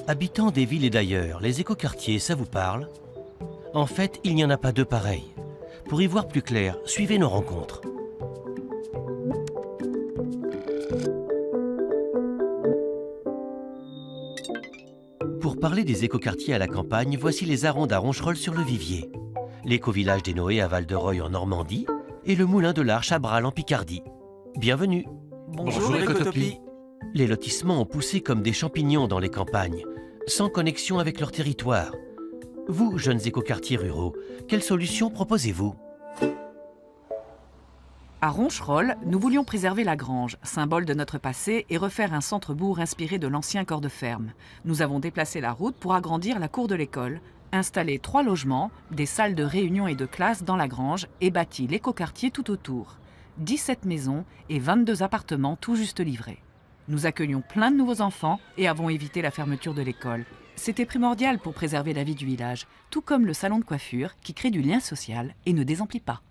Habitants des villes et d'ailleurs, les écoquartiers, ça vous parle? En fait, il n'y en a pas deux pareils. Pour y voir plus clair, suivez nos rencontres. Pour parler des écoquartiers à la campagne, voici les Arondes à Roncherolles-sur-le-Vivier, l'éco-village des Noé à Val-de-Reuil en Normandie et le moulin de l'Arche à Brasles en Picardie. Bienvenue. Bonjour Écotopie. Les lotissements ont poussé comme des champignons dans les campagnes, sans connexion avec leur territoire. Vous, jeunes écoquartiers ruraux, quelles solutions proposez-vous? À Roncherolles, nous voulions préserver la grange, symbole de notre passé, et refaire un centre-bourg inspiré de l'ancien corps de ferme. Nous avons déplacé la route pour agrandir la cour de l'école, installé 3 logements, des salles de réunion et de classe dans la grange et bâti l'écoquartier tout autour. 17 maisons et 22 appartements tout juste livrés. Nous accueillons plein de nouveaux enfants et avons évité la fermeture de l'école. C'était primordial pour préserver la vie du village, tout comme le salon de coiffure qui crée du lien social et ne désemplit pas.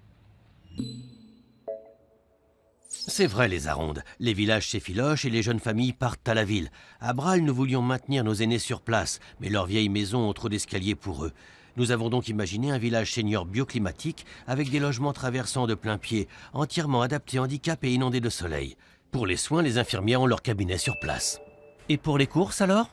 C'est vrai les Arondes, les villages s'effilochent et les jeunes familles partent à la ville. À Brasles, nous voulions maintenir nos aînés sur place, mais leurs vieilles maisons ont trop d'escaliers pour eux. Nous avons donc imaginé un village senior bioclimatique avec des logements traversants de plein pied, entièrement adaptés handicap et inondés de soleil. Pour les soins, les infirmières ont leur cabinet sur place. Et pour les courses alors?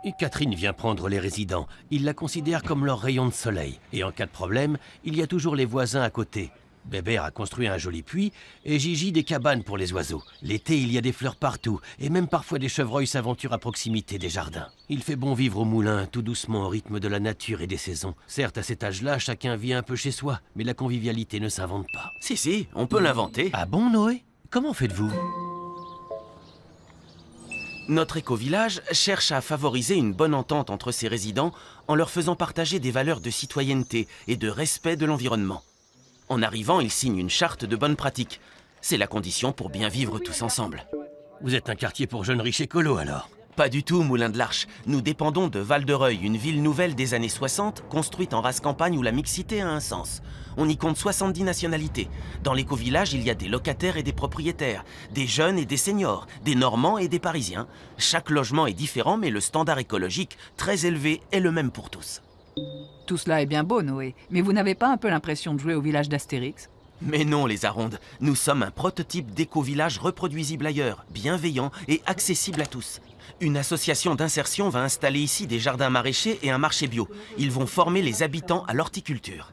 Et Catherine vient prendre les résidents. Ils la considèrent comme leur rayon de soleil. Et en cas de problème, il y a toujours les voisins à côté. Bébert a construit un joli puits et Gigi des cabanes pour les oiseaux. L'été, il y a des fleurs partout et même parfois des chevreuils s'aventurent à proximité des jardins. Il fait bon vivre au moulin, tout doucement au rythme de la nature et des saisons. Certes, à cet âge-là, chacun vit un peu chez soi, mais la convivialité ne s'invente pas. Si, on peut l'inventer. Ah bon, Noé? Comment faites-vous? Notre éco-village cherche à favoriser une bonne entente entre ses résidents en leur faisant partager des valeurs de citoyenneté et de respect de l'environnement. En arrivant, ils signent une charte de bonnes pratiques. C'est la condition pour bien vivre tous ensemble. Vous êtes un quartier pour jeunes riches écolos alors? Pas du tout, Moulin de l'Arche. Nous dépendons de Val-de-Reuil, une ville nouvelle des années 60, construite en race campagne où la mixité a un sens. On y compte 70 nationalités. Dans l'éco-village, il y a des locataires et des propriétaires, des jeunes et des seniors, des Normands et des Parisiens. Chaque logement est différent, mais le standard écologique, très élevé, est le même pour tous. Tout cela est bien beau, Noé, mais vous n'avez pas un peu l'impression de jouer au village d'Astérix? Mais non, les Arondes, nous sommes un prototype d'éco-village reproduisible ailleurs, bienveillant et accessible à tous. Une association d'insertion va installer ici des jardins maraîchers et un marché bio. Ils vont former les habitants à l'horticulture.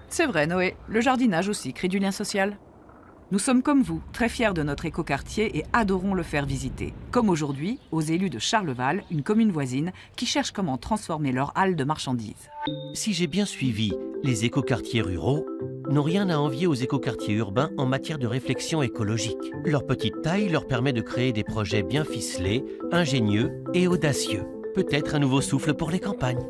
C'est vrai, Noé, le jardinage aussi crée du lien social. Nous sommes comme vous, très fiers de notre écoquartier et adorons le faire visiter. Comme aujourd'hui, aux élus de Charleval, une commune voisine, qui cherchent comment transformer leur halle de marchandises. Si j'ai bien suivi, les écoquartiers ruraux n'ont rien à envier aux écoquartiers urbains en matière de réflexion écologique. Leur petite taille leur permet de créer des projets bien ficelés, ingénieux et audacieux. Peut-être un nouveau souffle pour les campagnes.